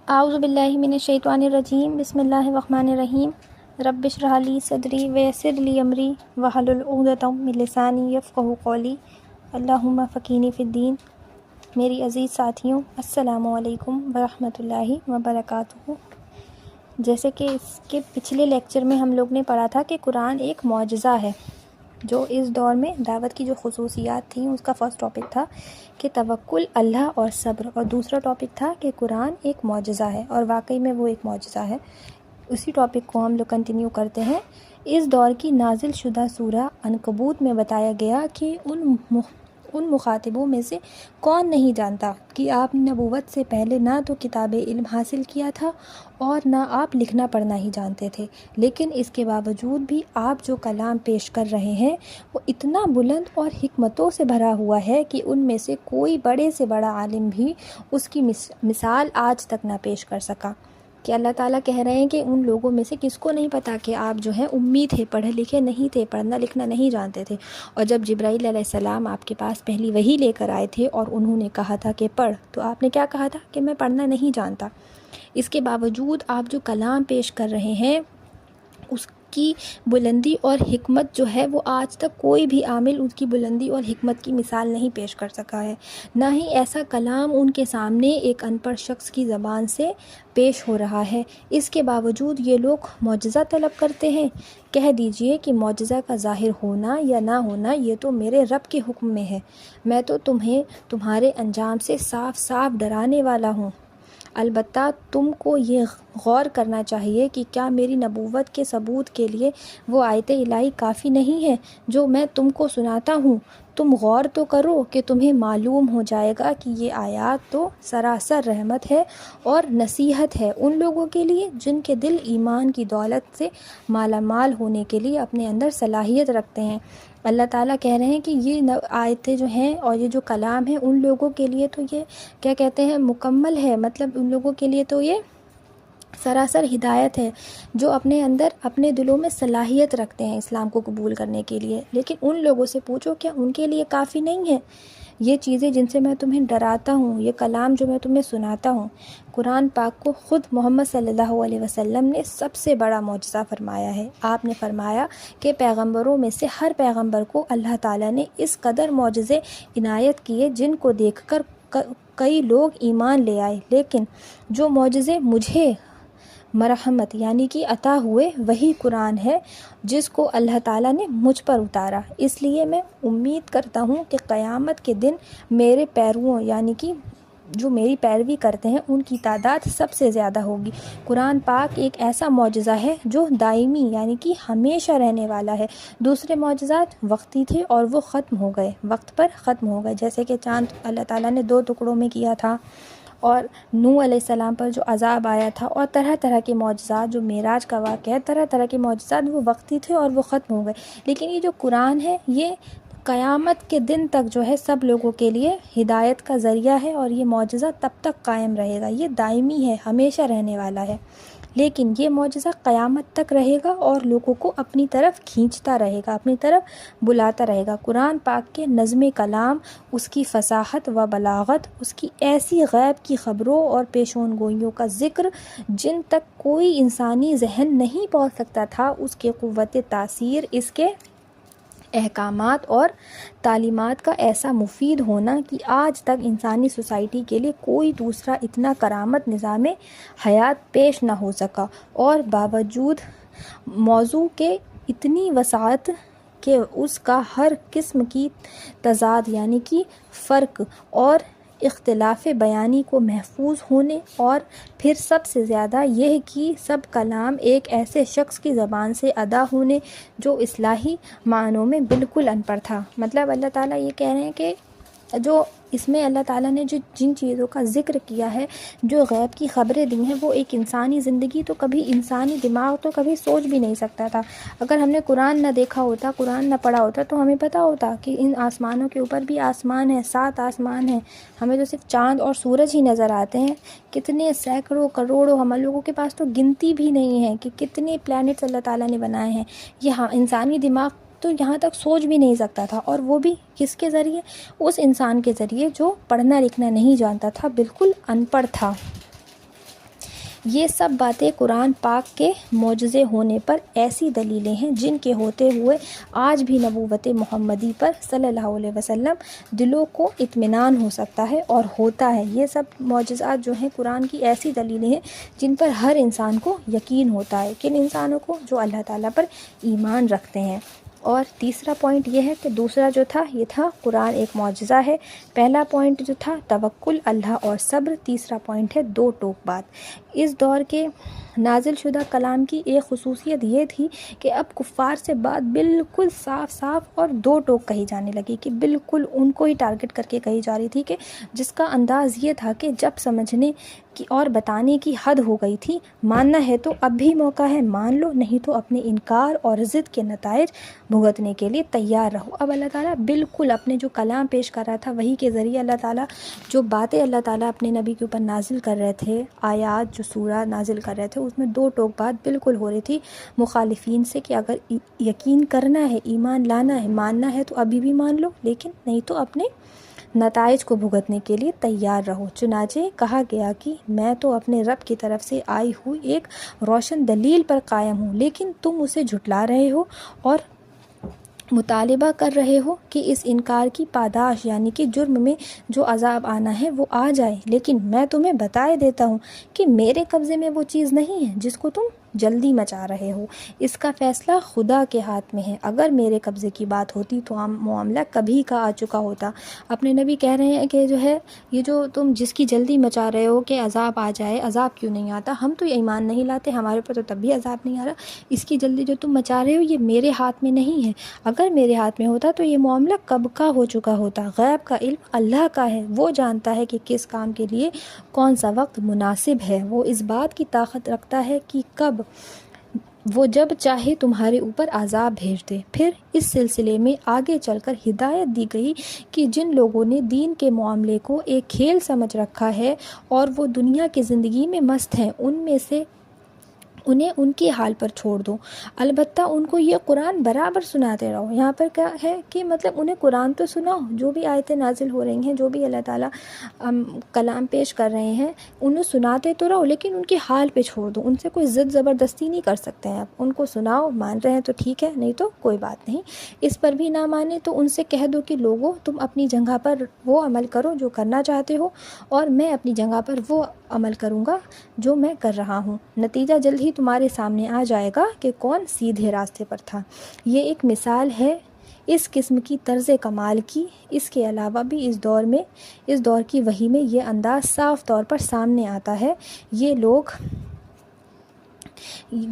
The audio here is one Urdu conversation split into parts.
اعوذ باللہ من الشیطان الرجیم بسم اللہ الرحمن الرحیم رب اشرح لی صدری ویسر لی امری واحلل عقدۃ من لسانی یفقہوا قولی اللہم فقہنی فی الدین۔ میری عزیز ساتھیوں، السلام علیکم ورحمۃ اللہ وبرکاتہ۔ جیسے کہ اس کے پچھلے لیکچر میں ہم لوگ نے پڑھا تھا کہ قرآن ایک معجزہ ہے، جو اس دور میں دعوت کی جو خصوصیات تھیں اس کا فرسٹ ٹاپک تھا کہ توکل اللہ اور صبر، اور دوسرا ٹاپک تھا کہ قرآن ایک معجزہ ہے، اور واقعی میں وہ ایک معجزہ ہے۔ اسی ٹاپک کو ہم لوگ کنٹینیو کرتے ہیں۔ اس دور کی نازل شدہ سورہ عنکبوت میں بتایا گیا کہ ان مخاطبوں میں سے کون نہیں جانتا کہ آپ نے نبوت سے پہلے نہ تو کتاب علم حاصل کیا تھا اور نہ آپ لکھنا پڑھنا ہی جانتے تھے، لیکن اس کے باوجود بھی آپ جو کلام پیش کر رہے ہیں وہ اتنا بلند اور حکمتوں سے بھرا ہوا ہے کہ ان میں سے کوئی بڑے سے بڑا عالم بھی اس کی مثال آج تک نہ پیش کر سکا۔ کہ اللہ تعالیٰ کہہ رہے ہیں کہ ان لوگوں میں سے کس کو نہیں پتہ کہ آپ جو ہیں امی تھے، پڑھے لکھے نہیں تھے، پڑھنا لکھنا نہیں جانتے تھے، اور جب جبرائیل علیہ السلام آپ کے پاس پہلی وحی لے کر آئے تھے اور انہوں نے کہا تھا کہ پڑھ، تو آپ نے کیا کہا تھا کہ میں پڑھنا نہیں جانتا۔ اس کے باوجود آپ جو کلام پیش کر رہے ہیں اس کی بلندی اور حکمت جو ہے وہ آج تک کوئی بھی عامل اس کی بلندی اور حکمت کی مثال نہیں پیش کر سکا ہے، نہ ہی ایسا کلام ان کے سامنے ایک ان پڑھ شخص کی زبان سے پیش ہو رہا ہے۔ اس کے باوجود یہ لوگ معجزہ طلب کرتے ہیں۔ کہہ دیجئے کہ معجزہ کا ظاہر ہونا یا نہ ہونا یہ تو میرے رب کے حکم میں ہے، میں تو تمہیں تمہارے انجام سے صاف صاف ڈرانے والا ہوں۔ البتہ تم کو یہ غور کرنا چاہیے کہ کیا میری نبوت کے ثبوت کے لیے وہ آیت الہی کافی نہیں ہے جو میں تم کو سناتا ہوں؟ تم غور تو کرو کہ تمہیں معلوم ہو جائے گا کہ یہ آیات تو سراسر رحمت ہے اور نصیحت ہے ان لوگوں کے لیے جن کے دل ایمان کی دولت سے مالا مال ہونے کے لیے اپنے اندر صلاحیت رکھتے ہیں۔ اللہ تعالیٰ کہہ رہے ہیں کہ یہ آیتیں جو ہیں اور یہ جو کلام ہے ان لوگوں کے لیے تو یہ کیا کہتے ہیں مکمل ہے، مطلب ان لوگوں کے لیے تو یہ سراسر ہدایت ہے جو اپنے اندر اپنے دلوں میں صلاحیت رکھتے ہیں اسلام کو قبول کرنے کے لیے۔ لیکن ان لوگوں سے پوچھو کیا ان کے لیے کافی نہیں ہے یہ چیزیں جن سے میں تمہیں ڈراتا ہوں، یہ کلام جو میں تمہیں سناتا ہوں؟ قرآن پاک کو خود محمد صلی اللہ علیہ وسلم نے سب سے بڑا معجزہ فرمایا ہے۔ آپ نے فرمایا کہ پیغمبروں میں سے ہر پیغمبر کو اللہ تعالیٰ نے اس قدر معجزے عنایت کیے جن کو دیکھ کر کئی لوگ ایمان لے آئے، لیکن جو معجزے مجھے مرحمت یعنی کہ عطا ہوئے وہی قرآن ہے جس کو اللہ تعالیٰ نے مجھ پر اتارا۔ اس لیے میں امید کرتا ہوں کہ قیامت کے دن میرے پیرووں یعنی کہ جو میری پیروی کرتے ہیں ان کی تعداد سب سے زیادہ ہوگی۔ قرآن پاک ایک ایسا معجزہ ہے جو دائمی یعنی کہ ہمیشہ رہنے والا ہے۔ دوسرے معجزات وقتی تھے اور وہ ختم ہو گئے، وقت پر ختم ہو گئے، جیسے کہ چاند اللہ تعالیٰ نے 2 ٹکڑوں میں کیا تھا، اور نوح علیہ السلام پر جو عذاب آیا تھا، اور طرح طرح کے معجزات جو معراج کا واقعہ ہے، طرح طرح کے معجزات وہ وقتی تھے اور وہ ختم ہو گئے۔ لیکن یہ جو قرآن ہے یہ قیامت کے دن تک جو ہے سب لوگوں کے لیے ہدایت کا ذریعہ ہے، اور یہ معجزہ تب تک قائم رہے گا، یہ دائمی ہے، ہمیشہ رہنے والا ہے۔ لیکن یہ معجزہ قیامت تک رہے گا اور لوگوں کو اپنی طرف کھینچتا رہے گا، اپنی طرف بلاتا رہے گا۔ قرآن پاک کے نظم کلام، اس کی فصاحت و بلاغت، اس کی ایسی غیب کی خبروں اور پیشون گوئیوں کا ذکر جن تک کوئی انسانی ذہن نہیں پہنچ سکتا تھا، اس کے قوت تاثیر، اس کے احکامات اور تعلیمات کا ایسا مفید ہونا کہ آج تک انسانی سوسائٹی کے لیے کوئی دوسرا اتنا کرامت نظام حیات پیش نہ ہو سکا، اور باوجود موضوع کے اتنی وسعت کہ اس کا ہر قسم کی تضاد یعنی کہ فرق اور اختلاف بیانی کو محفوظ ہونے، اور پھر سب سے زیادہ یہ کہ سب کلام ایک ایسے شخص کی زبان سے ادا ہونے جو اصطلاحی معنوں میں بالکل ان پڑھ تھا۔ مطلب اللہ تعالیٰ یہ کہہ رہے ہیں کہ جو اس میں اللہ تعالیٰ نے جن چیزوں کا ذکر کیا ہے، جو غیب کی خبریں دی ہیں، وہ ایک انسانی زندگی تو کبھی انسانی دماغ تو کبھی سوچ بھی نہیں سکتا تھا۔ اگر ہم نے قرآن نہ دیکھا ہوتا، قرآن نہ پڑھا ہوتا، تو ہمیں پتہ ہوتا کہ ان آسمانوں کے اوپر بھی آسمان ہے، 7 آسمان ہیں، ہمیں تو صرف چاند اور سورج ہی نظر آتے ہیں، کتنے سینکڑوں کروڑوں ہم لوگوں کے پاس تو گنتی بھی نہیں ہے کہ کتنے پلانٹس اللہ تعالیٰ نے بنائے ہیں۔ یہ انسانی دماغ تو یہاں تک سوچ بھی نہیں سکتا تھا، اور وہ بھی کس کے ذریعے؟ اس انسان کے ذریعے جو پڑھنا لکھنا نہیں جانتا تھا، بالکل ان پڑھ تھا۔ یہ سب باتیں قرآن پاک کے معجزے ہونے پر ایسی دلیلیں ہیں جن کے ہوتے ہوئے آج بھی نبوت محمدی پر صلی اللہ علیہ وسلم دلوں کو اطمینان ہو سکتا ہے اور ہوتا ہے۔ یہ سب معجزات جو ہیں قرآن کی ایسی دلیلیں ہیں جن پر ہر انسان کو یقین ہوتا ہے، کن انسانوں کو؟ جو اللہ تعالیٰ پر ایمان رکھتے ہیں۔ اور تیسرا پوائنٹ یہ ہے کہ دوسرا جو تھا یہ تھا قرآن ایک معجزہ ہے۔ پہلا پوائنٹ جو تھا توکل اللہ اور صبر، تیسرا پوائنٹ ہے دو ٹوک بات۔ اس دور کے نازل شدہ کلام کی ایک خصوصیت یہ تھی کہ اب کفار سے بات بالکل صاف صاف اور دو ٹوک کہی جانے لگی، کہ بالکل ان کو ہی ٹارگٹ کر کے کہی جا رہی تھی، کہ جس کا انداز یہ تھا کہ جب سمجھنے کی اور بتانے کی حد ہو گئی تھی، ماننا ہے تو اب بھی موقع ہے، مان لو، نہیں تو اپنے انکار اور ضد کے نتائج بھگتنے کے لیے تیار رہو۔ اب اللہ تعالیٰ بالکل اپنے جو کلام پیش کر رہا تھا، وہی کے ذریعے اللہ تعالیٰ جو باتیں اللہ تعالیٰ اپنے نبی کے اوپر نازل کر رہے تھے، آیات جو سورہ نازل کر رہے تھے، اس میں دو ٹوک بات بالکل ہو رہی تھی مخالفین سے، کہ اگر یقین کرنا ہے، ایمان لانا ہے، ماننا ہے تو ابھی بھی مان لو، لیکن نہیں تو اپنے نتائج کو بھگتنے کے لیے تیار رہو۔ چنانچہ کہا گیا کہ میں تو اپنے رب کی طرف سے آئی ہوئی ایک روشن دلیل پر قائم ہوں، لیکن تم اسے جھٹلا رہے ہو اور مطالبہ کر رہے ہو کہ اس انکار کی پاداش یعنی کہ جرم میں جو عذاب آنا ہے وہ آ جائے، لیکن میں تمہیں بتائے دیتا ہوں کہ میرے قبضے میں وہ چیز نہیں ہے جس کو تم جلدی مچا رہے ہو، اس کا فیصلہ خدا کے ہاتھ میں ہے۔ اگر میرے قبضے کی بات ہوتی تو معاملہ کبھی کا آ چکا ہوتا۔ اپنے نبی کہہ رہے ہیں کہ جو ہے یہ جو تم جس کی جلدی مچا رہے ہو کہ عذاب آ جائے، عذاب کیوں نہیں آتا؟ ہم تو ایمان نہیں لاتے، ہمارے اوپر تو تب بھی عذاب نہیں آ رہا۔ اس کی جلدی جو تم مچا رہے ہو یہ میرے ہاتھ میں نہیں ہے، اگر میرے ہاتھ میں ہوتا تو یہ معاملہ کب کا ہو چکا ہوتا۔ غیب کا علم اللہ کا ہے، وہ جانتا ہے کہ کس کام کے لیے کون سا وقت مناسب ہے، وہ اس بات کی طاقت رکھتا ہے کہ کب وہ جب چاہے تمہارے اوپر عذاب بھیج دے۔ پھر اس سلسلے میں آگے چل کر ہدایت دی گئی کہ جن لوگوں نے دین کے معاملے کو ایک کھیل سمجھ رکھا ہے اور وہ دنیا کی زندگی میں مست ہیں، ان میں سے انہیں ان کے حال پر چھوڑ دو، البتہ ان کو یہ قرآن برابر سناتے رہو۔ یہاں پر کیا ہے کہ مطلب انہیں قرآن تو سناؤ، جو بھی آیتیں نازل ہو رہی ہیں، جو بھی اللہ تعالیٰ کلام پیش کر رہے ہیں، انہیں سناتے تو رہو، لیکن ان کے حال پہ چھوڑ دو، ان سے کوئی ضد زبردستی نہیں کر سکتے ہیں آپ۔ ان کو سناؤ، مان رہے ہیں تو ٹھیک ہے، نہیں تو کوئی بات نہیں۔ اس پر بھی نہ مانے تو ان سے کہہ دو کہ لوگوں تم اپنی جگہ پر وہ عمل کرو جو کرنا چاہتے ہو، اور میں اپنی جگہ پر وہ عمل کروں گا جو میں کر رہا ہوں، نتیجہ جلد ہی تمہارے سامنے آ جائے گا کہ کون سیدھے راستے پر تھا۔ یہ ایک مثال ہے اس قسم کی طرز کمال کی۔ اس کے علاوہ بھی اس دور کی وحی میں یہ انداز صاف طور پر سامنے آتا ہے۔ یہ لوگ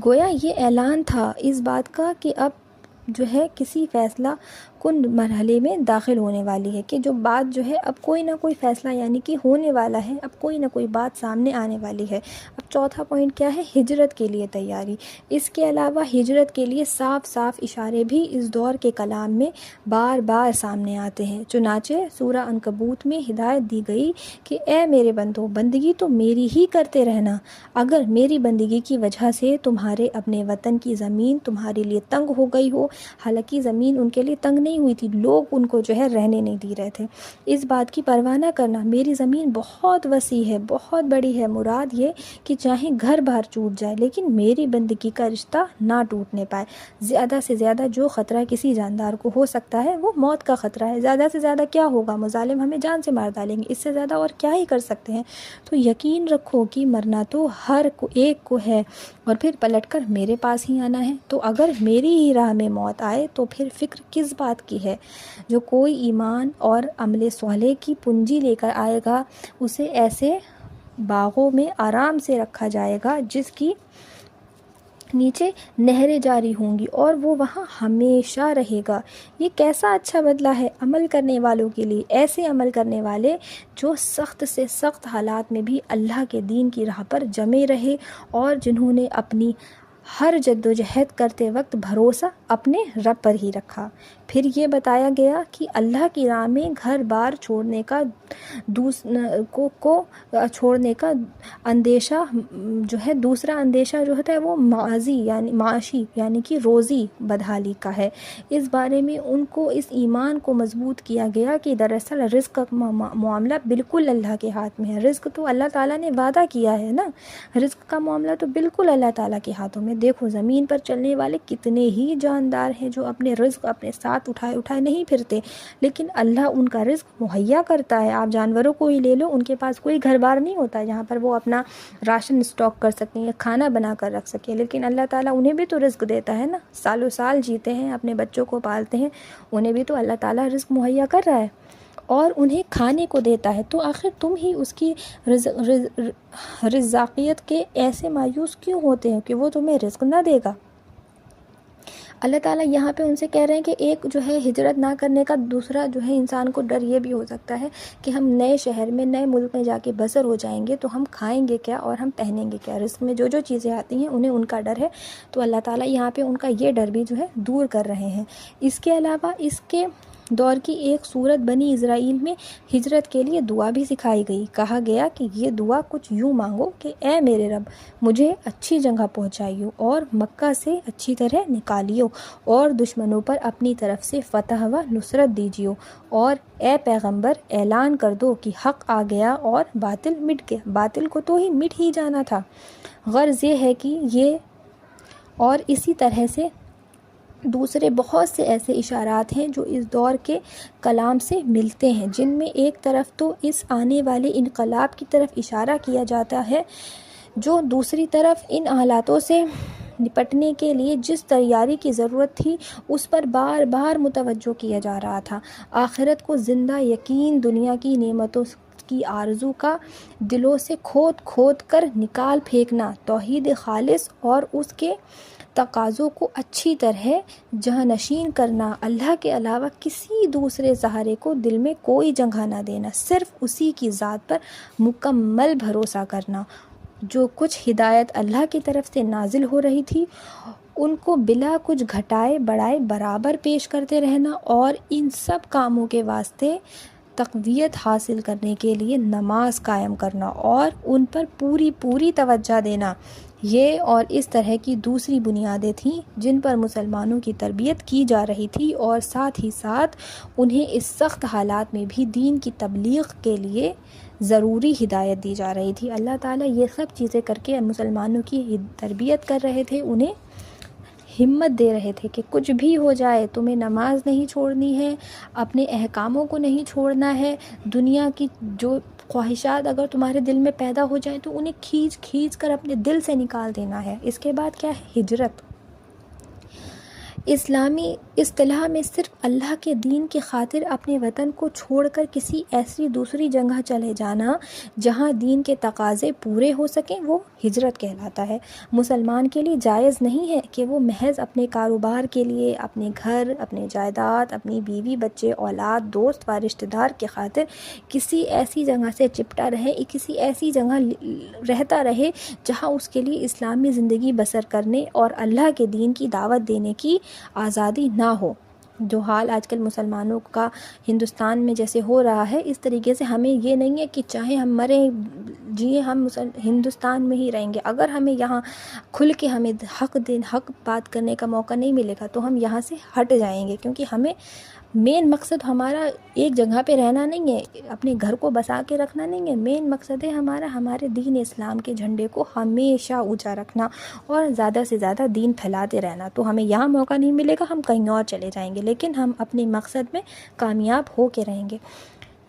گویا یہ اعلان تھا اس بات کا کہ اب جو ہے کسی فیصلہ کن مرحلے میں داخل ہونے والی ہے، کہ جو بات جو ہے اب کوئی نہ کوئی فیصلہ یعنی کہ ہونے والا ہے، اب کوئی نہ کوئی بات سامنے آنے والی ہے۔ اب چوتھا پوائنٹ کیا ہے؟ ہجرت کے لیے تیاری۔ اس کے علاوہ ہجرت کے لیے صاف صاف اشارے بھی اس دور کے کلام میں بار بار سامنے آتے ہیں۔ چنانچہ سورہ عنکبوت میں ہدایت دی گئی کہ اے میرے بندو، بندگی تو میری ہی کرتے رہنا، اگر میری بندگی کی وجہ سے تمہارے اپنے وطن کی زمین تمہارے لیے تنگ ہو گئی ہو، حالانکہ زمین ان کے لیے تنگ نہیں ہوئی تھی، لوگ ان کو جو ہے رہنے نہیں دی رہے تھے، اس بات کی پرواہ نہ کرنا، میری زمین بہت وسیع ہے، بہت بڑی ہے، مراد یہ کہ چاہے گھر باہر ٹوٹ جائے لیکن میری بندگی کا رشتہ نہ ٹوٹنے پائے۔ زیادہ سے زیادہ جو خطرہ کسی جاندار کو ہو سکتا ہے وہ موت کا خطرہ ہے، زیادہ سے زیادہ کیا ہوگا؟ مظالم ہمیں جان سے مار ڈالیں گے، اس سے زیادہ اور کیا ہی کر سکتے ہیں؟ تو یقین رکھو کہ مرنا تو ہر ایک کو ہے، اور پھر پلٹ کر میرے پاس ہی آنا ہے۔ تو اگر میری ہی راہ میں موت آئے تو پھر فکر کس بات کی ہے؟ جو کوئی ایمان اور عمل صالح کی پونجی لے کر آئے گا، اسے ایسے باغوں میں آرام سے رکھا جائے گا جس کی نیچے نہریں جاری ہوں گی اور وہ وہاں ہمیشہ رہے گا۔ یہ کیسا اچھا بدلہ ہے عمل کرنے والوں کے لیے، ایسے عمل کرنے والے جو سخت سے سخت حالات میں بھی اللہ کے دین کی راہ پر جمے رہے اور جنہوں نے اپنی ہر جد و جہد کرتے وقت بھروسہ اپنے رب پر ہی رکھا۔ پھر یہ بتایا گیا کہ اللہ کی راہ میں گھر بار چھوڑنے کا چھوڑنے کا اندیشہ جو ہے، دوسرا اندیشہ جو ہوتا ہے وہ معاشی یعنی کہ روزی بدحالی کا ہے۔ اس بارے میں ان کو اس ایمان کو مضبوط کیا گیا کہ دراصل رزق کا معاملہ بالکل اللہ کے ہاتھ میں ہے۔ رزق تو اللہ تعالیٰ نے وعدہ کیا ہے نا، رزق کا معاملہ تو بالکل اللہ تعالیٰ کے ہاتھوں میں۔ دیکھو زمین پر چلنے والے کتنے ہی جاندار ہیں جو اپنے رزق اپنے ساتھ اٹھائے نہیں پھرتے، لیکن اللہ ان کا رزق مہیا کرتا ہے۔ آپ جانوروں کو ہی لے لو، ان کے پاس کوئی گھر بار نہیں ہوتا جہاں پر وہ اپنا راشن اسٹاک کر سکیں یا کھانا بنا کر رکھ سکیں، لیکن اللہ تعالیٰ انہیں بھی تو رزق دیتا ہے نا، سالوں سال جیتے ہیں، اپنے بچوں کو پالتے ہیں، انہیں بھی تو اللہ تعالیٰ رزق مہیا کر رہا ہے اور انہیں کھانے کو دیتا ہے۔ تو آخر تم ہی اس کی رزاقیت کے ایسے مایوس کیوں ہوتے ہیں کہ وہ تمہیں رزق نہ دے گا؟ اللہ تعالیٰ یہاں پہ ان سے کہہ رہے ہیں کہ ایک جو ہے ہجرت نہ کرنے کا دوسرا جو ہے انسان کو ڈر یہ بھی ہو سکتا ہے کہ ہم نئے شہر میں نئے ملک میں جا کے بسر ہو جائیں گے تو ہم کھائیں گے کیا اور ہم پہنیں گے کیا، رزق میں جو چیزیں آتی ہیں انہیں ان کا ڈر ہے۔ تو اللہ تعالیٰ یہاں پہ ان کا یہ ڈر بھی جو ہے دور کر رہے ہیں۔ اس کے علاوہ اس کے دور کی ایک صورت بنی اسرائیل میں ہجرت کے لیے دعا بھی سکھائی گئی۔ کہا گیا کہ یہ دعا کچھ یوں مانگو کہ اے میرے رب، مجھے اچھی جگہ پہنچائیو اور مکہ سے اچھی طرح نکالیو اور دشمنوں پر اپنی طرف سے فتح و نصرت دیجیو، اور اے پیغمبر اعلان کر دو کہ حق آ گیا اور باطل مٹ گیا۔ باطل کو تو مٹ ہی جانا تھا۔ غرض یہ ہے کہ یہ اور اسی طرح سے دوسرے بہت سے ایسے اشارات ہیں جو اس دور کے کلام سے ملتے ہیں، جن میں ایک طرف تو اس آنے والے انقلاب کی طرف اشارہ کیا جاتا ہے، جو دوسری طرف ان حالاتوں سے نپٹنے کے لیے جس تیاری کی ضرورت تھی اس پر بار بار متوجہ کیا جا رہا تھا۔ آخرت کو زندہ یقین، دنیا کی نعمتوں کی آرزو کا دلوں سے کھود کر نکال پھینکنا، توحید خالص اور اس کے تقاضوں کو اچھی طرح جہنشین کرنا، اللہ کے علاوہ کسی دوسرے سہارے کو دل میں کوئی جگہ نہ دینا، صرف اسی کی ذات پر مکمل بھروسہ کرنا۔ جو کچھ ہدایت اللہ کی طرف سے نازل ہو رہی تھی ان کو بلا کچھ گھٹائے بڑھائے برابر پیش کرتے رہنا، اور ان سب کاموں کے واسطے تقویت حاصل کرنے کے لیے نماز قائم کرنا اور ان پر پوری توجہ دینا، یہ اور اس طرح کی دوسری بنیادیں تھیں جن پر مسلمانوں کی تربیت کی جا رہی تھی، اور ساتھ ہی ساتھ انہیں اس سخت حالات میں بھی دین کی تبلیغ کے لیے ضروری ہدایت دی جا رہی تھی۔ اللہ تعالیٰ یہ سب چیزیں کر کے مسلمانوں کی تربیت کر رہے تھے، انہیں ہمت دے رہے تھے کہ کچھ بھی ہو جائے تمہیں نماز نہیں چھوڑنی ہے، اپنے احکاموں کو نہیں چھوڑنا ہے، دنیا کی جو خواہشات اگر تمہارے دل میں پیدا ہو جائیں تو انہیں کھینچ کر اپنے دل سے نکال دینا ہے۔ اس کے بعد کیا ہے؟ ہجرت۔ اسلامی اصطلاح میں صرف اللہ کے دین کی خاطر اپنے وطن کو چھوڑ کر کسی ایسی دوسری جگہ چلے جانا جہاں دین کے تقاضے پورے ہو سکیں وہ ہجرت کہلاتا ہے۔ مسلمان کے لیے جائز نہیں ہے کہ وہ محض اپنے کاروبار کے لیے اپنے گھر، اپنے جائیداد، اپنی بیوی بچے، اولاد، دوست و رشتہ دار کے خاطر کسی ایسی جگہ سے چپٹا رہے، کسی ایسی جگہ رہتا رہے جہاں اس کے لیے اسلامی زندگی بسر کرنے اور اللہ کے دین کی دعوت دینے کی آزادی نہ ہو۔ جو حال آج کل مسلمانوں کا ہندوستان میں جیسے ہو رہا ہے، اس طریقے سے ہمیں یہ نہیں ہے کہ چاہے ہم مریں جیے ہم ہندوستان میں ہی رہیں گے، اگر ہمیں یہاں کھل کے ہمیں حق بات کرنے کا موقع نہیں ملے گا تو ہم یہاں سے ہٹ جائیں گے، کیونکہ ہمیں مین مقصد ہمارا ایک جگہ پہ رہنا نہیں ہے، اپنے گھر کو بسا کے رکھنا نہیں ہے، مین مقصد ہے ہمارا ہمارے دین اسلام کے جھنڈے کو ہمیشہ اونچا رکھنا اور زیادہ سے زیادہ دین پھیلاتے رہنا۔ تو ہمیں یہاں موقع نہیں ملے گا، ہم کہیں اور چلے جائیں گے، لیکن ہم اپنے مقصد میں کامیاب ہو کے رہیں گے۔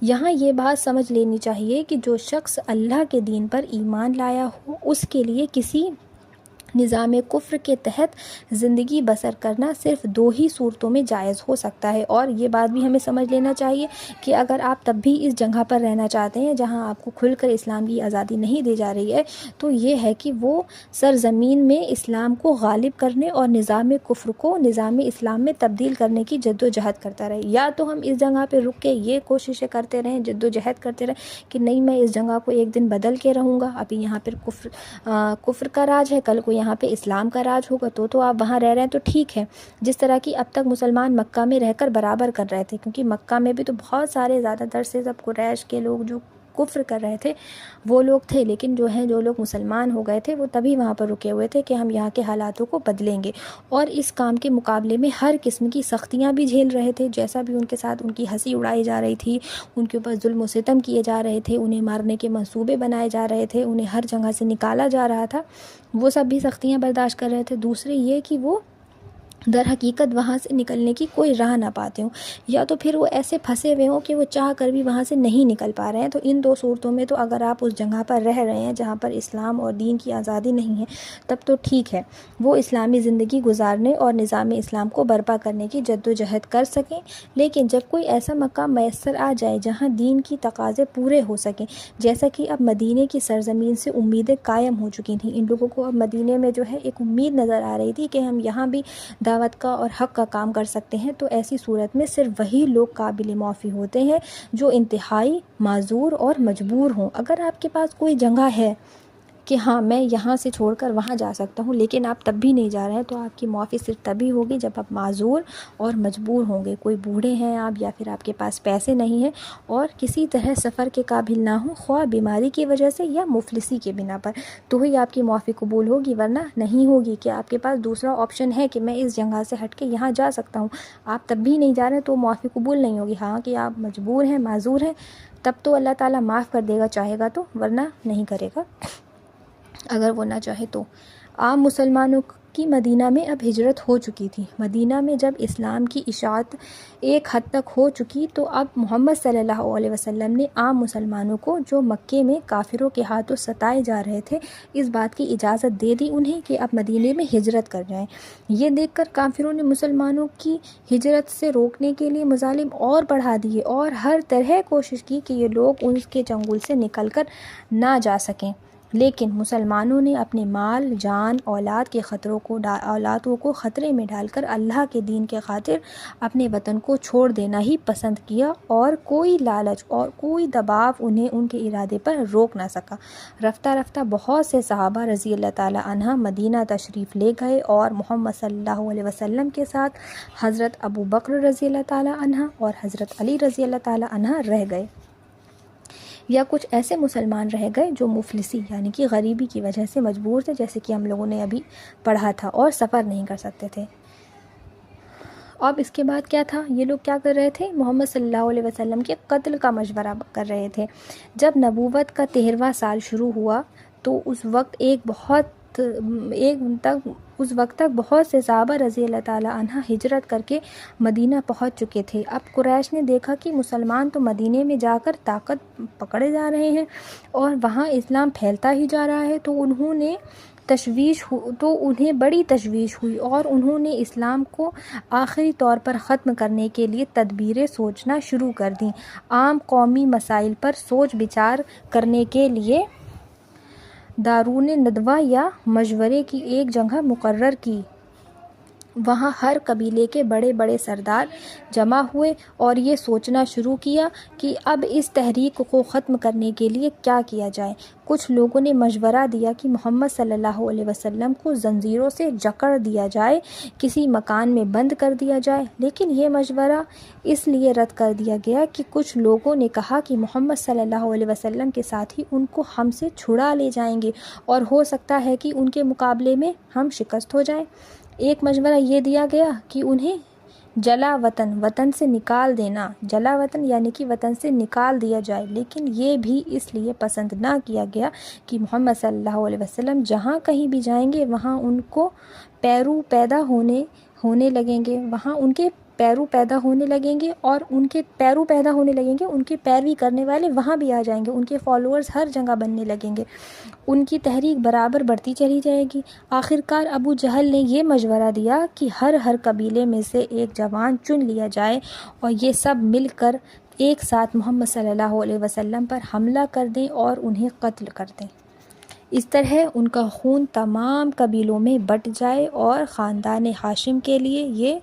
یہاں یہ بات سمجھ لینی چاہیے کہ جو شخص اللہ کے دین پر ایمان لایا ہو اس کے لیے کسی نظام کفر کے تحت زندگی بسر کرنا صرف دو ہی صورتوں میں جائز ہو سکتا ہے، اور یہ بات بھی ہمیں سمجھ لینا چاہیے کہ اگر آپ تب بھی اس جگہ پر رہنا چاہتے ہیں جہاں آپ کو کھل کر اسلام کی آزادی نہیں دی جا رہی ہے، تو یہ ہے کہ وہ سرزمین میں اسلام کو غالب کرنے اور نظام کفر کو نظام اسلام میں تبدیل کرنے کی جد و جہد کرتا رہے۔ یا تو ہم اس جگہ پہ رک کے یہ کوششیں کرتے رہیں، جد و جہد کرتے رہیں کہ نہیں میں اس جگہ کو ایک دن بدل کے رہوں گا، ابھی یہاں پر کفر کا راج ہے، کل کو یہاں پہ اسلام کا راج ہوگا تو آپ وہاں رہ رہے ہیں تو ٹھیک ہے، جس طرح کی اب تک مسلمان مکہ میں رہ کر برابر کر رہے تھے، کیونکہ مکہ میں بھی تو بہت سارے زیادہ تر سے سب قریش کے لوگ جو کفر کر رہے تھے وہ لوگ تھے، لیکن جو لوگ مسلمان ہو گئے تھے وہ تبھی وہاں پر رکے ہوئے تھے کہ ہم یہاں کے حالاتوں کو بدلیں گے، اور اس کام کے مقابلے میں ہر قسم کی سختیاں بھی جھیل رہے تھے، جیسا بھی ان کے ساتھ ان کی ہنسی اڑائی جا رہی تھی، ان کے اوپر ظلم و ستم کیے جا رہے تھے، انہیں مارنے کے منصوبے بنائے جا رہے تھے، انہیں ہر جگہ سے نکالا جا رہا تھا، وہ سب بھی سختیاں برداشت کر رہے تھے۔ دوسرے یہ کہ وہ در حقیقت وہاں سے نکلنے کی کوئی راہ نہ پاتے ہوں، یا تو پھر وہ ایسے پھنسے ہوئے ہوں کہ وہ چاہ کر بھی وہاں سے نہیں نکل پا رہے ہیں۔ تو ان دو صورتوں میں تو اگر آپ اس جگہ پر رہ رہے ہیں جہاں پر اسلام اور دین کی آزادی نہیں ہے تب تو ٹھیک ہے، وہ اسلامی زندگی گزارنے اور نظام اسلام کو برپا کرنے کی جد و جہد کر سکیں، لیکن جب کوئی ایسا مقام میسر آ جائے جہاں دین کی تقاضے پورے ہو سکیں، جیسا کہ اب مدینے کی سرزمین سے امیدیں قائم ہو چکی تھیں، ان لوگوں کو اب مدینے میں جو ہے ایک امید نظر آ رہی تھی کہ ہم یہاں بھی دعوت کا اور حق کا کام کر سکتے ہیں، تو ایسی صورت میں صرف وہی لوگ قابل معافی ہوتے ہیں جو انتہائی معذور اور مجبور ہوں۔ اگر آپ کے پاس کوئی جگہ ہے کہ ہاں میں یہاں سے چھوڑ کر وہاں جا سکتا ہوں لیکن آپ تب بھی نہیں جا رہے ہیں، تو آپ کی معافی صرف تبھی ہوگی جب آپ معذور اور مجبور ہوں گے، کوئی بوڑھے ہیں آپ یا پھر آپ کے پاس پیسے نہیں ہیں اور کسی طرح سفر کے قابل نہ ہوں، خواہ بیماری کی وجہ سے یا مفلسی کے بنا پر، تو ہی آپ کی معافی قبول ہوگی، ورنہ نہیں ہوگی۔ کہ آپ کے پاس دوسرا آپشن ہے کہ میں اس جگہ سے ہٹ کے یہاں جا سکتا ہوں، آپ تب بھی نہیں جا رہے تو معافی قبول نہیں ہوگی۔ ہاں کہ آپ مجبور ہیں، معذور ہیں، تب تو اللہ تعالیٰ معاف کر دے گا چاہے گا تو، ورنہ نہیں کرے گا اگر وہ نہ چاہے تو۔ عام مسلمانوں کی مدینہ میں اب ہجرت ہو چکی تھی۔ مدینہ میں جب اسلام کی اشاعت ایک حد تک ہو چکی تو اب محمد صلی اللہ علیہ وسلم نے عام مسلمانوں کو جو مکے میں کافروں کے ہاتھوں ستائے جا رہے تھے اس بات کی اجازت دے دی انہیں کہ اب مدینے میں ہجرت کر جائیں۔ یہ دیکھ کر کافروں نے مسلمانوں کی ہجرت سے روکنے کے لیے مظالم اور بڑھا دیے اور ہر طرح کوشش کی کہ یہ لوگ ان کے چنگل سے نکل کر نہ جا سکیں، لیکن مسلمانوں نے اپنے مال، جان، اولادوں کو خطرے میں ڈال کر اللہ کے دین کے خاطر اپنے وطن کو چھوڑ دینا ہی پسند کیا، اور کوئی لالچ اور کوئی دباؤ انہیں ان کے ارادے پر روک نہ سکا۔ رفتہ رفتہ بہت سے صحابہ رضی اللہ تعالیٰ عنہ مدینہ تشریف لے گئے اور محمد صلی اللہ علیہ وسلم کے ساتھ حضرت ابو بکر رضی اللہ تعالیٰ عنہ اور حضرت علی رضی اللہ تعالیٰ عنہ رہ گئے، یا کچھ ایسے مسلمان رہ گئے جو مفلسی یعنی کہ غریبی کی وجہ سے مجبور تھے، جیسے کہ ہم لوگوں نے ابھی پڑھا تھا، اور سفر نہیں کر سکتے تھے۔ اب اس کے بعد کیا تھا، یہ لوگ کیا کر رہے تھے، محمد صلی اللہ علیہ وسلم کے قتل کا مشورہ کر رہے تھے۔ جب نبوت کا 13واں سال شروع ہوا تو اس وقت تک بہت سے صحابہ رضی اللہ تعالیٰ عنہ ہجرت کر کے مدینہ پہنچ چکے تھے۔ اب قریش نے دیکھا کہ مسلمان تو مدینے میں جا کر طاقت پکڑے جا رہے ہیں اور وہاں اسلام پھیلتا ہی جا رہا ہے، تو انہیں بڑی تشویش ہوئی اور انہوں نے اسلام کو آخری طور پر ختم کرنے کے لیے تدبیریں سوچنا شروع کر دیں۔ عام قومی مسائل پر سوچ بچار کرنے کے لیے دارون ندوہ یا مشورے کی ایک جگہ مقرر کی۔ وہاں ہر قبیلے کے بڑے بڑے سردار جمع ہوئے اور یہ سوچنا شروع کیا کہ اب اس تحریک کو ختم کرنے کے لیے کیا کیا جائے۔ کچھ لوگوں نے مشورہ دیا کہ محمد صلی اللہ علیہ وسلم کو زنجیروں سے جکڑ دیا جائے، کسی مکان میں بند کر دیا جائے، لیکن یہ مشورہ اس لیے رد کر دیا گیا کہ کچھ لوگوں نے کہا کہ محمد صلی اللہ علیہ وسلم کے ساتھی ان کو ہم سے چھڑا لے جائیں گے اور ہو سکتا ہے کہ ان کے مقابلے میں ہم شکست ہو جائیں۔ ایک مشورہ یہ دیا گیا کہ انہیں جلا وطن سے نکال دینا، جلا وطن یعنی کہ وطن سے نکال دیا جائے، لیکن یہ بھی اس لیے پسند نہ کیا گیا کہ محمد صلی اللہ علیہ وسلم جہاں کہیں بھی جائیں گے وہاں ان کو پیرو پیدا ہونے لگیں گے، وہاں ان کے پیرو پیدا ہونے لگیں گے اور ان کے پیرو پیدا ہونے لگیں گے، ان کی پیروی کرنے والے وہاں بھی آ جائیں گے، ان کے فالوورز ہر جگہ بننے لگیں گے، ان کی تحریک برابر بڑھتی چلی جائے گی۔ آخرکار ابو جہل نے یہ مشورہ دیا کہ ہر قبیلے میں سے ایک جوان چن لیا جائے اور یہ سب مل کر ایک ساتھ محمد صلی اللہ علیہ وسلم پر حملہ کر دیں اور انہیں قتل کر دیں۔ اس طرح ان کا خون تمام قبیلوں میں بٹ جائے اور خاندان ہاشم کے لیے یہ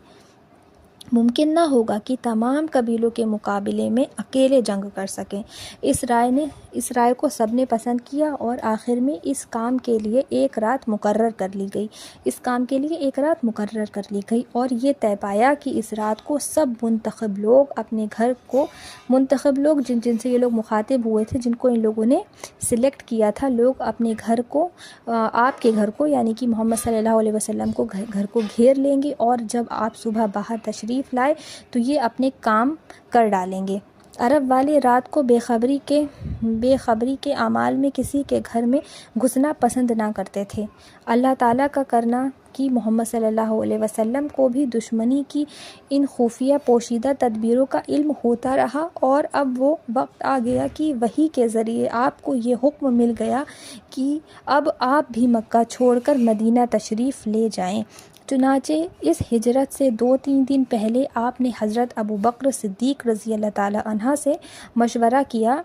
ممکن نہ ہوگا کہ تمام قبیلوں کے مقابلے میں اکیلے جنگ کر سکیں۔ اس رائے نے اس رائے کو سب نے پسند کیا اور آخر میں اس کام کے لیے ایک رات مقرر کر لی گئی اور یہ طے پایا کہ اس رات کو سب منتخب لوگ جن سے یہ لوگ مخاطب ہوئے تھے، جن کو ان لوگوں نے سلیکٹ کیا تھا، لوگ اپنے گھر کو، آپ کے گھر کو یعنی کہ محمد صلی اللہ علیہ وسلم کو گھر کو گھیر لیں گے، اور جب آپ صبح باہر تشریف لائے تو یہ اپنے کام کر ڈالیں گے۔ عرب والے رات کو بے خبری کے اعمال میں کسی کے گھر میں گھسنا پسند نہ کرتے تھے۔ اللہ تعالیٰ کا کرنا کہ محمد صلی اللہ علیہ وسلم کو بھی دشمنی کی ان خفیہ پوشیدہ تدبیروں کا علم ہوتا رہا، اور اب وہ وقت آ گیا کہ وحی کے ذریعے آپ کو یہ حکم مل گیا کہ اب آپ بھی مکہ چھوڑ کر مدینہ تشریف لے جائیں۔ چنانچہ اس ہجرت سے 2-3 دن پہلے آپ نے حضرت ابو بکر صدیق رضی اللہ تعالیٰ عنہ سے مشورہ کیا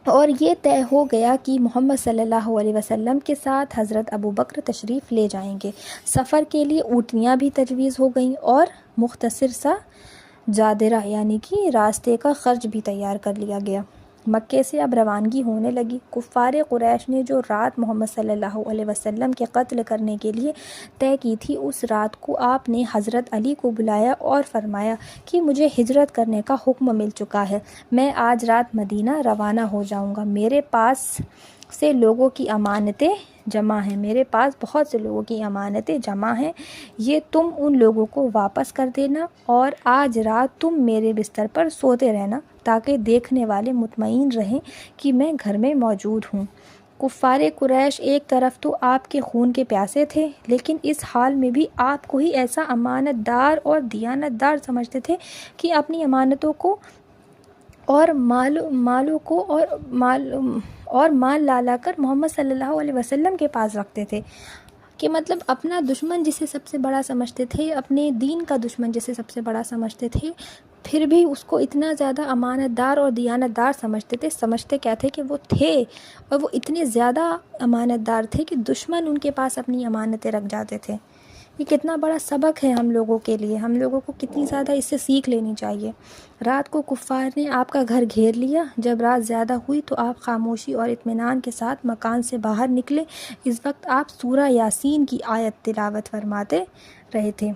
اور یہ طے ہو گیا کہ محمد صلی اللہ علیہ وسلم کے ساتھ حضرت ابو بکر تشریف لے جائیں گے۔ سفر کے لیے اونٹنیاں بھی تجویز ہو گئیں اور مختصر سا جادرہ یعنی کہ راستے کا خرچ بھی تیار کر لیا گیا۔ مکے سے اب روانگی ہونے لگی۔ کفار قریش نے جو رات محمد صلی اللہ علیہ وسلم کے قتل کرنے کے لیے طے کی تھی، اس رات کو آپ نے حضرت علی کو بلایا اور فرمایا کہ مجھے ہجرت کرنے کا حکم مل چکا ہے، میں آج رات مدینہ روانہ ہو جاؤں گا۔ میرے پاس بہت سے لوگوں کی امانتیں جمع ہیں، یہ تم ان لوگوں کو واپس کر دینا اور آج رات تم میرے بستر پر سوتے رہنا تاکہ دیکھنے والے مطمئن رہیں کہ میں گھر میں موجود ہوں۔ کفار قریش ایک طرف تو آپ کے خون کے پیاسے تھے، لیکن اس حال میں بھی آپ کو ہی ایسا امانت دار اور دیانت دار سمجھتے تھے کہ اپنی امانتوں کو اور مال لا کر محمد صلی اللہ علیہ وسلم کے پاس رکھتے تھے، کہ مطلب اپنا دشمن جسے سب سے بڑا سمجھتے تھے، اپنے دین کا دشمن جسے سب سے بڑا سمجھتے تھے، پھر بھی اس کو اتنا زیادہ امانت دار اور دیانت دار سمجھتے کیا تھے کہ وہ تھے، اور وہ اتنے زیادہ امانت دار تھے کہ دشمن ان کے پاس اپنی امانتیں رکھ جاتے تھے۔ یہ کتنا بڑا سبق ہے ہم لوگوں کے لیے، ہم لوگوں کو کتنی زیادہ اس سے سیکھ لینی چاہیے۔ رات کو کفار نے آپ کا گھر گھیر لیا۔ جب رات زیادہ ہوئی تو آپ خاموشی اور اطمینان کے ساتھ مکان سے باہر نکلے۔ اس وقت آپ سورہ یاسین کی آیت تلاوت فرماتے رہے تھے،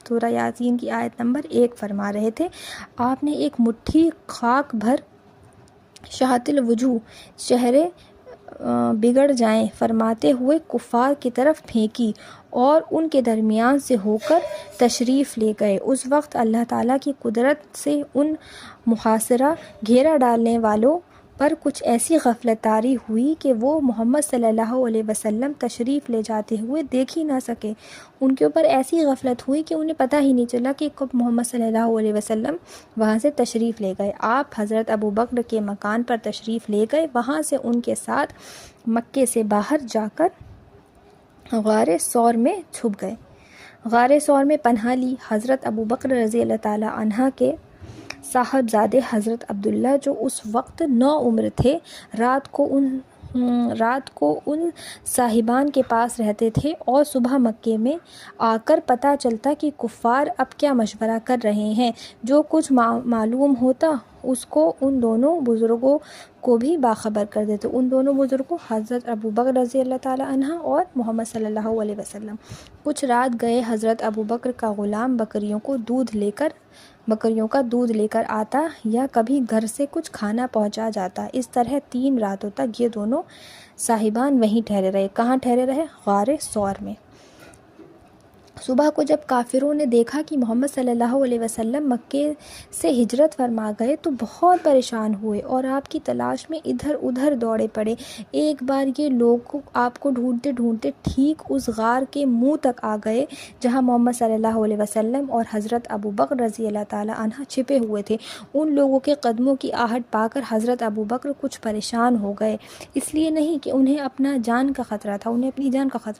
سورہ یاسین کی آیت نمبر 1 فرما رہے تھے۔ آپ نے ایک مٹھی خاک بھر شاہت الوجوہ، چہرے بگڑ جائیں فرماتے ہوئے کفار کی طرف پھینکی اور ان کے درمیان سے ہو کر تشریف لے گئے۔ اس وقت اللہ تعالیٰ کی قدرت سے ان محاصرہ گھیرا ڈالنے والوں پر کچھ ایسی غفلت طاری ہوئی کہ وہ محمد صلی اللہ علیہ وسلم تشریف لے جاتے ہوئے دیکھ ہی نہ سکے۔ ان کے اوپر ایسی غفلت ہوئی کہ انہیں پتہ ہی نہیں چلا کہ کب محمد صلی اللہ علیہ وسلم وہاں سے تشریف لے گئے۔ آپ حضرت ابو بکر کے مکان پر تشریف لے گئے، وہاں سے ان کے ساتھ مکے سے باہر جا کر غار ثور میں چھپ گئے، غار ثور میں پناہ لی۔ حضرت ابو بکر رضی اللہ تعالی عنہ کے صاحبزادے حضرت عبداللہ جو اس وقت نوعمر تھے، رات کو ان صاحبان کے پاس رہتے تھے، اور صبح مکے میں آ کر پتہ چلتا کہ کفار اب کیا مشورہ کر رہے ہیں۔ جو کچھ معلوم ہوتا اس کو ان دونوں بزرگوں کو بھی باخبر کر دیتے۔ ان دونوں بزرگوں حضرت ابو بکر رضی اللہ تعالی عنہ اور محمد صلی اللہ علیہ وسلم۔ کچھ رات گئے حضرت ابو بکر کا غلام بکریوں کا دودھ لے کر آتا یا کبھی گھر سے کچھ کھانا پہنچا جاتا۔ اس طرح 3 راتوں تک یہ دونوں صاحبان وہیں ٹھہرے رہے۔ کہاں ٹھہرے رہے؟ غار ثور میں۔ صبح کو جب کافروں نے دیکھا کہ محمد صلی اللہ علیہ وسلم مکے سے ہجرت فرما گئے تو بہت پریشان ہوئے اور آپ کی تلاش میں ادھر ادھر دوڑے پڑے۔ ایک بار یہ لوگ آپ کو ڈھونڈتے ڈھونڈتے ٹھیک اس غار کے منہ تک آ گئے جہاں محمد صلی اللہ علیہ وسلم اور حضرت ابو بکر رضی اللہ تعالی عنہ چھپے ہوئے تھے۔ ان لوگوں کے قدموں کی آہٹ پا کر حضرت ابو بکر کچھ پریشان ہو گئے، اس لیے نہیں کہ انہیں اپنی جان کا خطرہ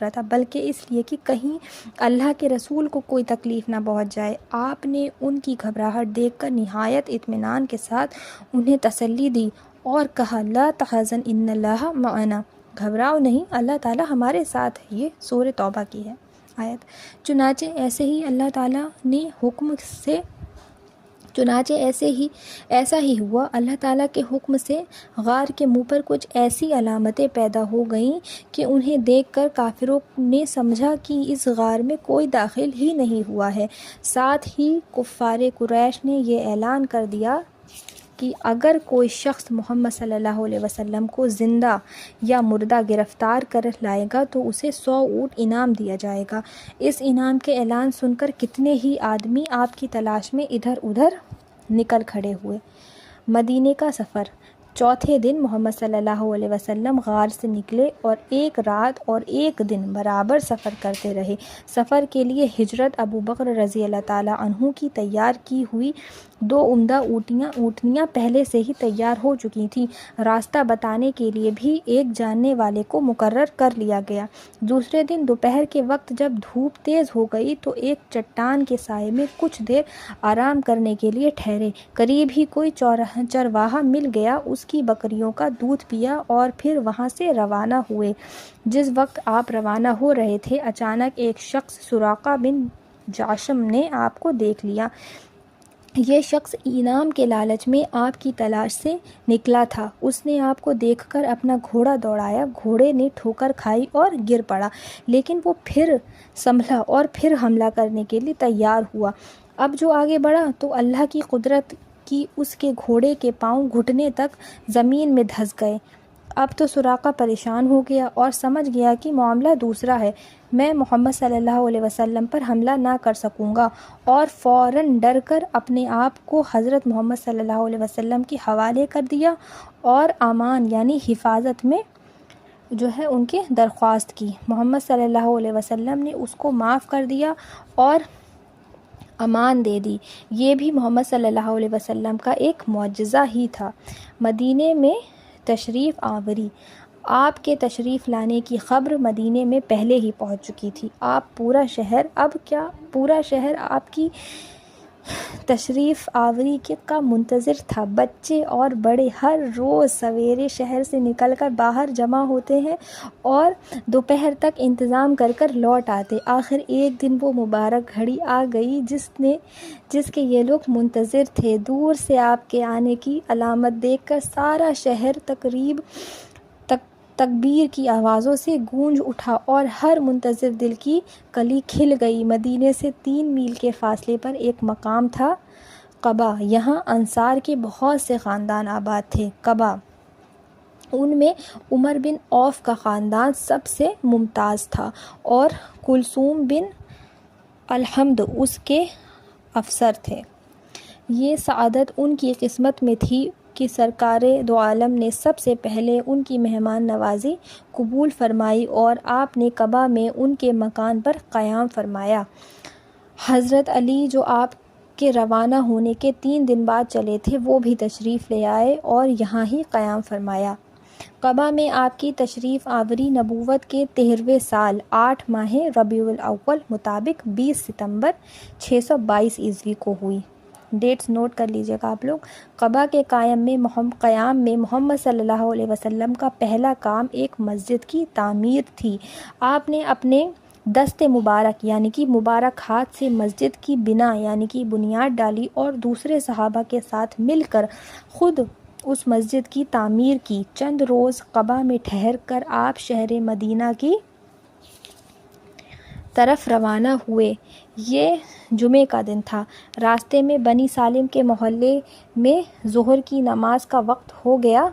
تھا، بلکہ اس لیے کہ کہیں اللہ کے رسول کو کوئی تکلیف نہ پہنچ جائے۔ آپ نے ان کی گھبراہٹ دیکھ کر نہایت اطمینان کے ساتھ انہیں تسلی دی اور کہا لا تحزن ان اللہ معنا، گھبراؤ نہیں، اللہ تعالیٰ ہمارے ساتھ ہے۔ یہ سورہ توبہ کی ہے آیت۔ چنانچہ ایسے ہی اللہ تعالیٰ نے چنانچہ ایسا ہی ہوا۔ اللہ تعالیٰ کے حکم سے غار کے منہ پر کچھ ایسی علامتیں پیدا ہو گئیں کہ انہیں دیکھ کر کافروں نے سمجھا کہ اس غار میں کوئی داخل ہی نہیں ہوا ہے۔ ساتھ ہی کفار قریش نے یہ اعلان کر دیا کہ اگر کوئی شخص محمد صلی اللہ علیہ وسلم کو زندہ یا مردہ گرفتار کر لائے گا تو اسے 100 اونٹ انعام دیا جائے گا۔ اس انعام کے اعلان سن کر کتنے ہی آدمی آپ کی تلاش میں ادھر ادھر نکل کھڑے ہوئے۔ مدینے کا سفر۔ چوتھے دن محمد صلی اللہ علیہ وسلم غار سے نکلے اور 1 رات اور 1 دن برابر سفر کرتے رہے۔ سفر کے لیے ہجرت ابوبکر رضی اللہ تعالیٰ عنہ کی تیار کی ہوئی 2 عمدہ اونٹنیاں پہلے سے ہی تیار ہو چکی تھیں۔ راستہ بتانے کے لیے بھی ایک جاننے والے کو مقرر کر لیا گیا۔ دوسرے دن دوپہر کے وقت جب دھوپ تیز ہو گئی تو ایک چٹان کے سائے میں کچھ دیر آرام کرنے کے لیے ٹھہرے۔ قریب ہی کوئی چرواہا مل گیا، اس کی بکریوں کا دودھ پیا اور پھر وہاں سے روانہ ہوئے۔ جس وقت آپ روانہ ہو رہے تھے اچانک ایک شخص سراقہ بن جعشم نے آپ کو دیکھ لیا۔ یہ شخص انعام کے لالچ میں آپ کی تلاش سے نکلا تھا۔ اس نے آپ کو دیکھ کر اپنا گھوڑا دوڑایا، گھوڑے نے ٹھوکر کھائی اور گر پڑا، لیکن وہ پھر سنبھلا اور پھر حملہ کرنے کے لیے تیار ہوا۔ اب جو آگے بڑھا تو اللہ کی قدرت کی اس کے گھوڑے کے پاؤں گھٹنے تک زمین میں دھس گئے۔ اب تو سراقہ پریشان ہو گیا اور سمجھ گیا کہ معاملہ دوسرا ہے، میں محمد صلی اللہ علیہ وسلم پر حملہ نہ کر سکوں گا، اور فوراً ڈر کر اپنے آپ کو حضرت محمد صلی اللہ علیہ وسلم کے حوالے کر دیا اور امان یعنی حفاظت میں ان کے درخواست کی۔ محمد صلی اللہ علیہ وسلم نے اس کو معاف کر دیا اور امان دے دی۔ یہ بھی محمد صلی اللہ علیہ وسلم کا ایک معجزہ ہی تھا۔ مدینے میں تشریف آوری۔ آپ کے تشریف لانے کی خبر مدینے میں پہلے ہی پہنچ چکی تھی۔ پورا شہر آپ کی تشریف آوری کا منتظر تھا۔ بچے اور بڑے ہر روز سویرے شہر سے نکل کر باہر جمع ہوتے ہیں اور دوپہر تک انتظام کر کر لوٹ آتے۔ آخر ایک دن وہ مبارک گھڑی آ گئی جس کے یہ لوگ منتظر تھے۔ دور سے آپ کے آنے کی علامت دیکھ کر سارا شہر تکبیر کی آوازوں سے گونج اٹھا اور ہر منتظر دل کی کلی کھل گئی۔ مدینے سے 3 میل کے فاصلے پر ایک مقام تھا، قبا۔ یہاں انصار کے بہت سے خاندان آباد تھے۔ قبا، ان میں عمر بن عوف کا خاندان سب سے ممتاز تھا اور کلثوم بن الحمد اس کے افسر تھے۔ یہ سعادت ان کی قسمت میں تھی کہ سرکار دو عالم نے سب سے پہلے ان کی مہمان نوازی قبول فرمائی اور آپ نے قبا میں ان کے مکان پر قیام فرمایا۔ حضرت علی جو آپ کے روانہ ہونے کے 3 دن بعد چلے تھے، وہ بھی تشریف لے آئے اور یہاں ہی قیام فرمایا۔ قبا میں آپ کی تشریف آوری نبوت کے 13ویں سال 8 ماہ ربیع الاول مطابق 20 ستمبر 622 عیسوی کو ہوئی۔ ڈیٹس نوٹ کر لیجئے گا آپ لوگ۔ قبا کے قیام میں محمد صلی اللہ علیہ وسلم کا پہلا کام ایک مسجد کی تعمیر تھی۔ آپ نے اپنے دست مبارک یعنی کہ مبارک ہاتھ سے مسجد کی بنا یعنی کہ بنیاد ڈالی اور دوسرے صحابہ کے ساتھ مل کر خود اس مسجد کی تعمیر کی۔ چند روز قبا میں ٹھہر کر آپ شہر مدینہ کی طرف روانہ ہوئے۔ یہ جمعے کا دن تھا۔ راستے میں بنی سالم کے محلے میں ظہر کی نماز کا وقت ہو گیا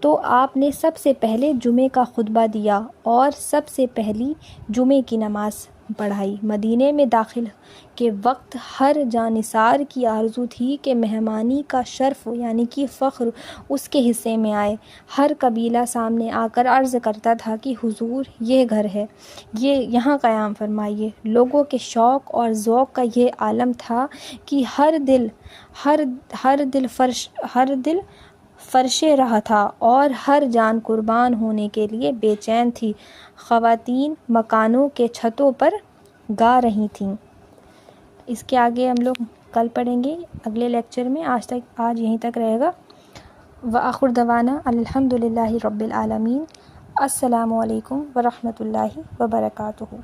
تو آپ نے سب سے پہلے جمعے کا خطبہ دیا اور سب سے پہلی جمعے کی نماز پڑھائی۔ مدینے میں داخل کے وقت ہر جانثار کی آرزو تھی کہ مہمانی کا شرف یعنی کہ فخر اس کے حصے میں آئے۔ ہر قبیلہ سامنے آ کر عرض کرتا تھا کہ حضور یہ گھر ہے، یہاں قیام فرمائیے۔ لوگوں کے شوق اور ذوق کا یہ عالم تھا کہ ہر دل فرش رہا تھا اور ہر جان قربان ہونے کے لیے بے چین تھی۔ خواتین مکانوں کے چھتوں پر گا رہی تھیں۔ اس کے آگے ہم لوگ کل پڑھیں گے اگلے لیکچر میں۔ آج یہیں تک رہے گا۔ وآخر دعوانا الحمدللہ رب العالمین۔ السلام علیکم ورحمۃ اللہ وبرکاتہ۔